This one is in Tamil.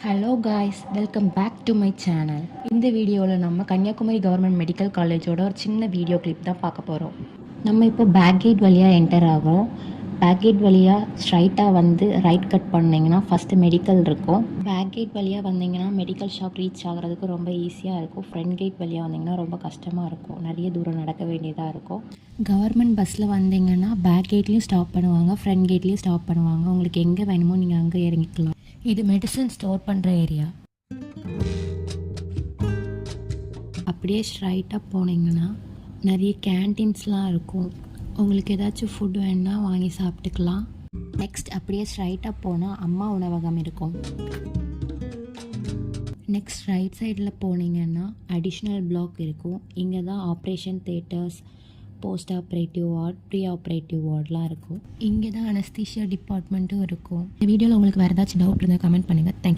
Hello guys, welcome back to my channel. இந்த வீடியோவில் நம்ம கன்னியாகுமரி கவர்மெண்ட் மெடிக்கல் காலேஜோட ஒரு சின்ன வீடியோ கிளிப் தான் பார்க்க போகிறோம். நம்ம இப்போ பேக் கேட் வழியாக என்டர் ஆகிறோம். பேக் கேட் வழியாக ஸ்ட்ரைட்டாக வந்து ரைட் கட் பண்ணிங்கன்னா ஃபஸ்ட்டு மெடிக்கல் இருக்கும். பேக் கேட் வழியாக வந்தீங்கன்னா மெடிக்கல் ஷாப் ரீச் ஆகிறதுக்கு ரொம்ப ஈஸியாக இருக்கும். ஃப்ரண்ட் கேட் வழியாக வந்தீங்கன்னா ரொம்ப கஷ்டமாக இருக்கும், நிறைய தூரம் நடக்க வேண்டியதாக இருக்கும். கவர்மெண்ட் பஸ்ஸில் வந்தீங்கன்னா பேக் கேட்லேயும் ஸ்டாப் பண்ணுவாங்க, ஃப்ரண்ட் கேட்லேயும் ஸ்டாப் பண்ணுவாங்க. உங்களுக்கு எங்கே வேணுமோ நீங்கள் அங்கே இறங்கிக்கலாம். இது மெடிசன் ஸ்டோர் பண்ணுற ஏரியா. அப்படியே ஸ்ட்ரைட்டாக போனீங்கன்னா நிறைய கேன்டீன்ஸ்லாம் இருக்கும். உங்களுக்கு ஏதாச்சும் ஃபுட் வேணுன்னா வாங்கி சாப்பிட்டுக்கலாம். நெக்ஸ்ட் அப்படியே ஸ்ட்ரைட்டாக போனால் அம்மா உணவகம் இருக்கும். நெக்ஸ்ட் ரைட் சைடில் போனீங்கன்னா அடிஷ்னல் பிளாக் இருக்கும். இங்கே தான் operation theatres, post operative ward, pre operative வார்ட்லாம் இருக்கும். இங்கே தான் அனஸ்தீஷியா டிபார்ட்மெண்ட்டும் இருக்கும். இந்த வீடியோவில் உங்களுக்கு வேறு ஏதாச்சும் டவுட் இருந்தால் கமெண்ட் பண்ணுங்கள். தேங்க்யூ.